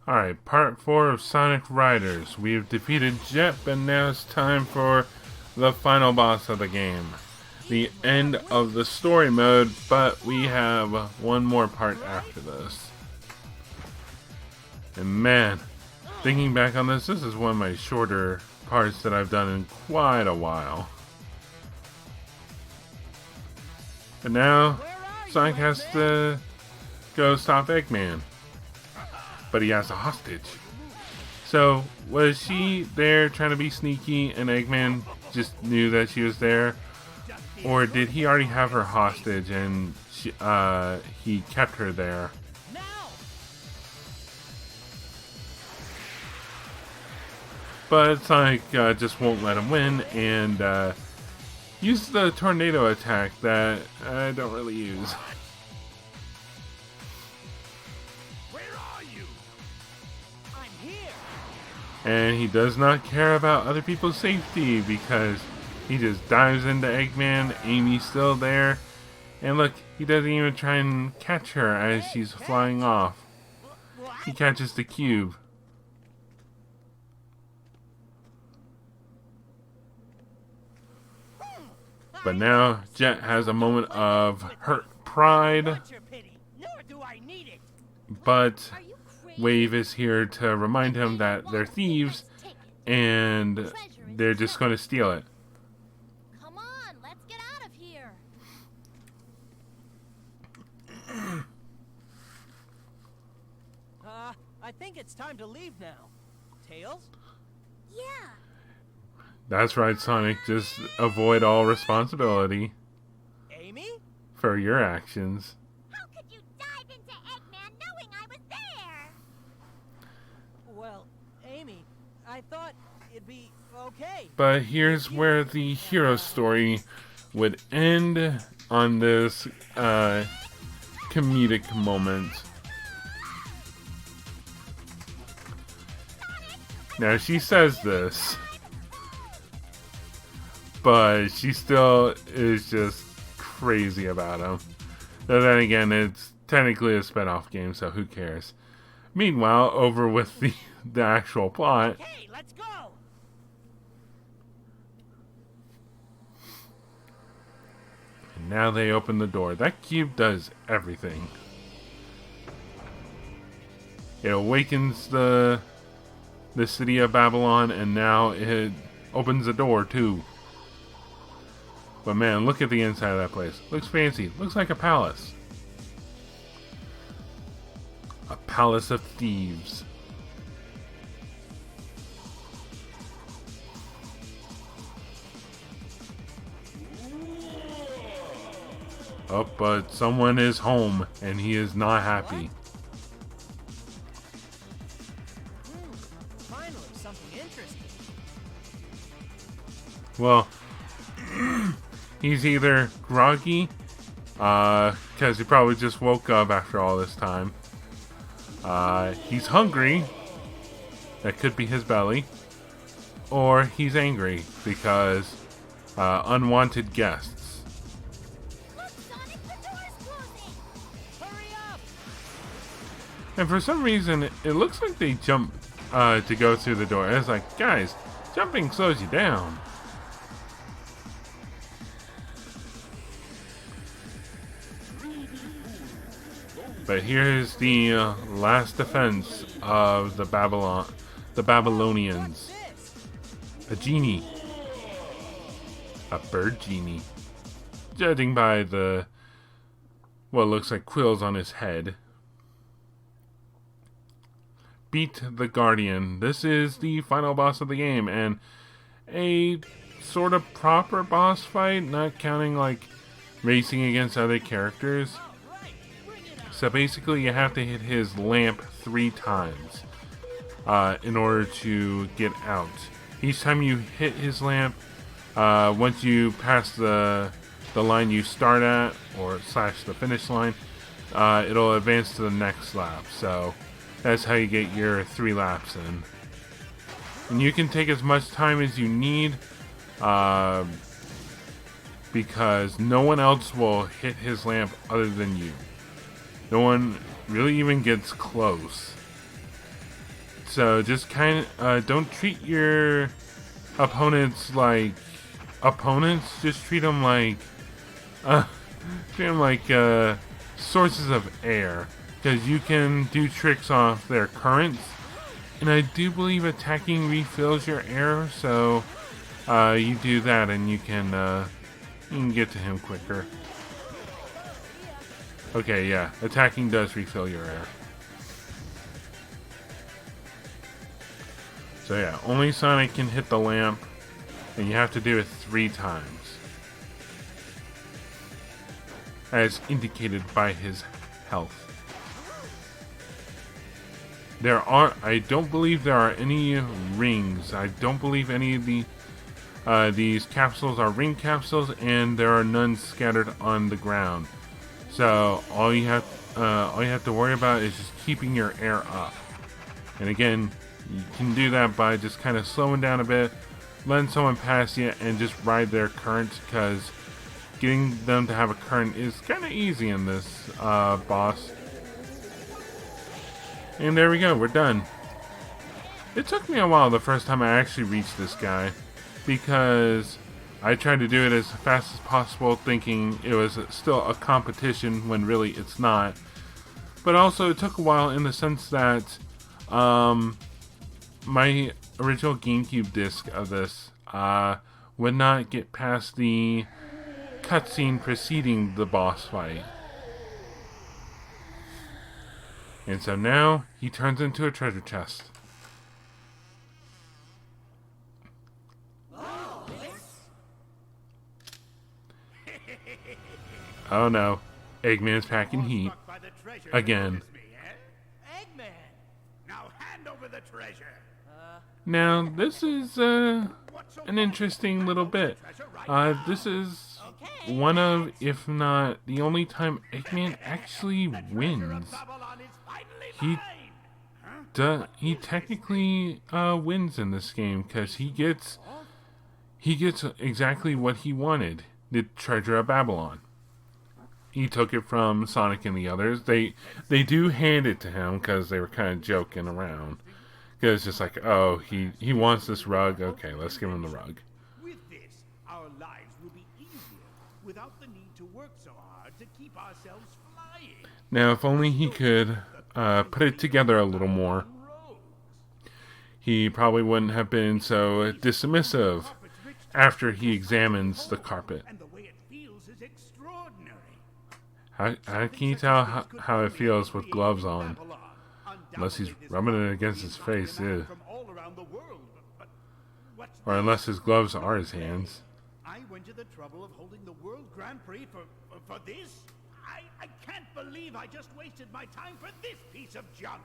Alright, part 4 of Sonic Riders. We've defeated Jet, but now it's time for the final boss of the game. The end of the story mode, but we have one more part after this. And man, thinking back on this is one of my shorter parts that I've done in quite a while. But now, Sonic has to go stop Eggman. But he has a hostage. So, was she there trying to be sneaky and Eggman just knew that she was there? Or did he already have her hostage and he kept her there? But Sonic just won't let him win and uses the tornado attack that I don't really use. And he does not care about other people's safety because he just dives into Eggman. Amy's still there. And look, he doesn't even try and catch her as she's flying off. He catches the cube. But now Jet has a moment of hurt pride. But Wave is here to remind him that they're thieves and they're just going to steal it. Come on, let's get out of here. I think it's time to leave now. Tails? Yeah. That's right, Sonic. Just avoid all responsibility Amy? for your actions. How could you dive into Eggman knowing I was there? Well, Amy, I thought it'd be okay. But here's where the hero story would end on this comedic moment. Now she says this, but she still is just crazy about him. But then again, it's technically a spin-off game, so who cares? Meanwhile, over with the actual plot. Hey, let's go! And now they open the door. That cube does everything. It awakens the city of Babylon, and now it opens the door too. But man, look at the inside of that place. Looks fancy. Looks like a palace. A palace of thieves. Oh, but someone is home, and he is not happy. Finally, something interesting. Well, he's either groggy, because he probably just woke up after all this time. He's hungry. That could be his belly. Or he's angry because unwanted guests. Look, Sonic, the door's closing. Hurry up! And for some reason, it looks like they jump to go through the door. And it's like, guys, jumping slows you down. But here's the last defense of the Babylonians. A genie. A bird genie. Judging by the what looks like quills on his head. Beat the Guardian. This is the final boss of the game, and a sort of proper boss fight, not counting like racing against other characters. So basically you have to hit his lamp 3 times in order to get out. Each time you hit his lamp, once you pass the line you start at, or slash the finish line, it'll advance to the next lap. So that's how you get your 3 laps in. And you can take as much time as you need, because no one else will hit his lamp other than you. No one really even gets close. So just don't treat your opponents like opponents. Just treat them like sources of air, because you can do tricks off their currents, and I do believe attacking refills your air. So you do that, and you can get to him quicker. Okay, yeah, attacking does refill your air. So yeah, only Sonic can hit the lamp, and you have to do it 3 times, as indicated by his health. I don't believe there are any rings. I don't believe any of these capsules are ring capsules, and there are none scattered on the ground. So all you have to worry about is just keeping your air up. And again, you can do that by just kind of slowing down a bit, letting someone pass you, and just ride their current, because getting them to have a current is kind of easy in this boss. And there we go, we're done. It took me a while the first time I actually reached this guy, because I tried to do it as fast as possible, thinking it was still a competition when really it's not. But also it took a while in the sense that my original GameCube disc of this would not get past the cutscene preceding the boss fight. And so now he turns into a treasure chest. Oh no, Eggman's packing heat again. Eggman! Now hand over the treasure. Now this is an interesting little bit. This is one of, if not the only time Eggman actually wins. He technically wins in this game, because he gets exactly what he wanted, the treasure of Babylon. He took it from Sonic and the others. They do hand it to him, because they were kind of joking around. Because it's just like, oh, he wants this rug. Okay, let's give him the rug. With this, our lives will be easier without the need to work so hard to keep ourselves flying. Now, if only he could put it together a little more, he probably wouldn't have been so dismissive after he examines the carpet. And the way it feels is extraordinary. How can you tell how it feels with gloves on? Unless he's rubbing it against his face, ew. From all around the world. But what's Or unless his gloves are his hands. I went to the trouble of holding the World Grand Prix for this? I can't believe I just wasted my time for this piece of junk.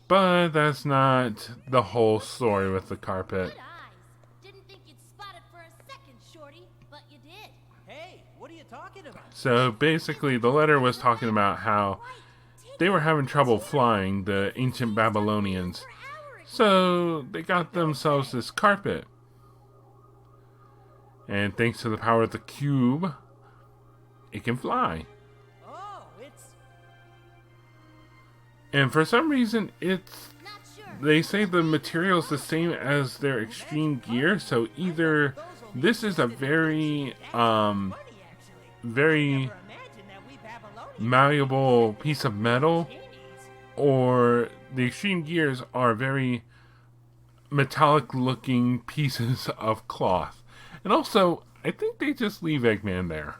But that's not the whole story with the carpet. Good eyes. Didn't think you'd spot it for a second, Shorty, but you did. Hey, what are you talking about? So basically, the letter was talking about how they were having trouble flying, the ancient Babylonians. So they got themselves this carpet. And thanks to the power of the cube, it can fly. Oh, it's... And for some reason, it's... Not sure. They say the material is the same as their extreme gear, so either this is a very, very malleable piece of metal, or the extreme gears are very metallic looking pieces of cloth. And also, I think they just leave Eggman there,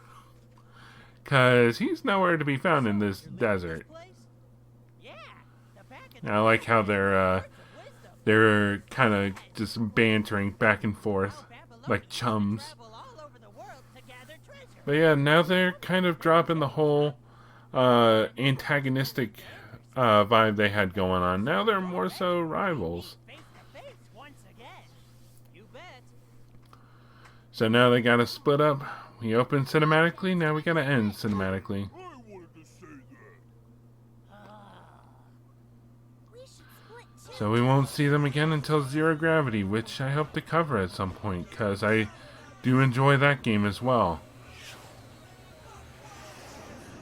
because he's nowhere to be found in this desert. And I like how they're kind of just bantering back and forth like chums. But yeah, now they're kind of dropping the whole antagonistic vibe they had going on. Now they're more so rivals. So now they gotta split up. We open cinematically, now we gotta end cinematically. So we won't see them again until Zero Gravity, which I hope to cover at some point, because I do enjoy that game as well.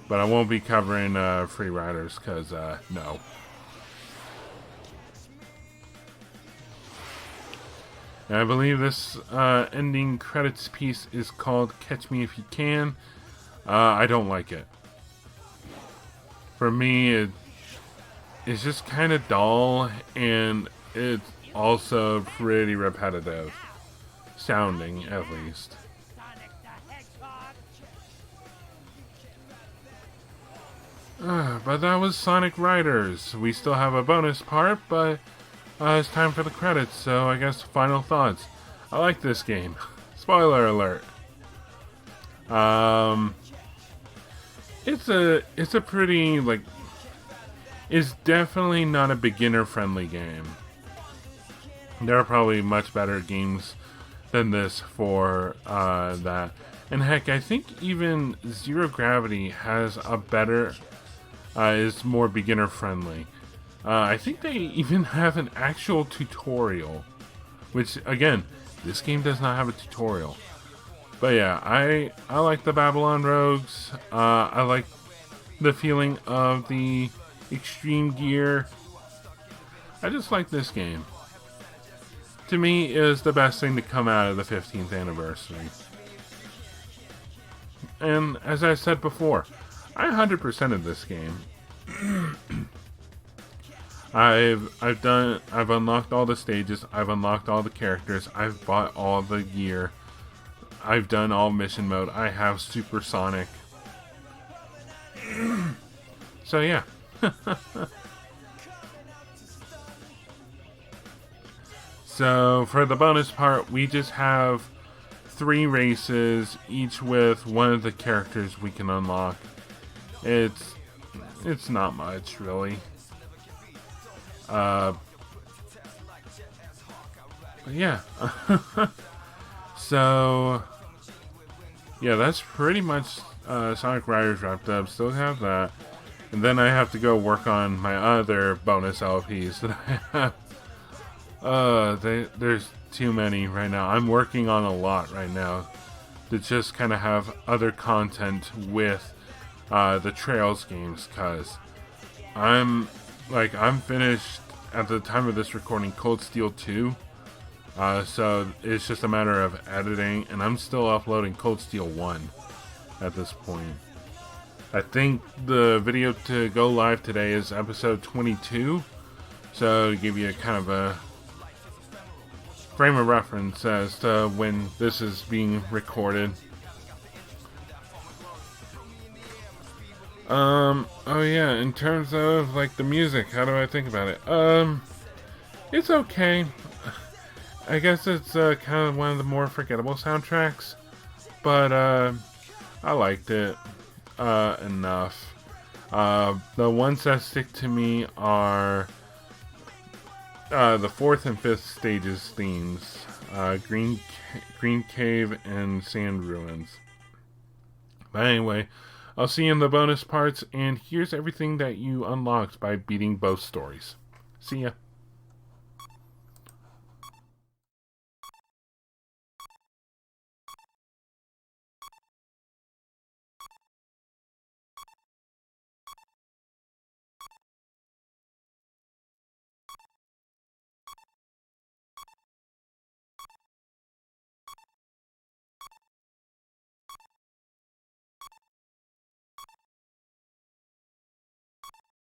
But I won't be covering Free Riders because, no. And I believe this ending credits piece is called Catch Me If You Can. I don't like it. For me, it's just kind of dull, and it's also pretty repetitive. Sounding, at least. But that was Sonic Riders. We still have a bonus part, but it's time for the credits, so I guess final thoughts. I like this game. Spoiler alert. It's a pretty, like, it's definitely not a beginner-friendly game. There are probably much better games than this for that. And heck, I think even Zero Gravity has a better, is more beginner-friendly. I think they even have an actual tutorial, which, again, this game does not have a tutorial. But yeah, I like the Babylon Rogues. I like the feeling of the extreme gear. I just like this game. To me, it is the best thing to come out of the 15th anniversary. And as I said before, I 100%ed this game. I've unlocked all the stages, I've unlocked all the characters, I've bought all the gear, I've done all mission mode, I have Supersonic. So yeah. So for the bonus part, we just have 3 races, each with one of the characters we can unlock. It's not much, really. But yeah. So yeah, that's pretty much Sonic Riders wrapped up. Still have that, and then I have to go work on my other bonus LPs that I have. There's too many right now. I'm working on a lot right now to just kind of have other content with the Trails games, because I'm finished at the time of this recording Cold Steel 2. So it's just a matter of editing, and I'm still uploading Cold Steel 1 at this point. I think the video to go live today is episode 22. So to give you a kind of a frame of reference as to when this is being recorded. Oh yeah, in terms of like the music, how do I think about it? It's okay. I guess it's kind of one of the more forgettable soundtracks, but I liked it enough. The ones that stick to me are the 4th and 5th stages themes, Green Cave and Sand Ruins. But anyway, I'll see you in the bonus parts, and here's everything that you unlocked by beating both stories. See ya.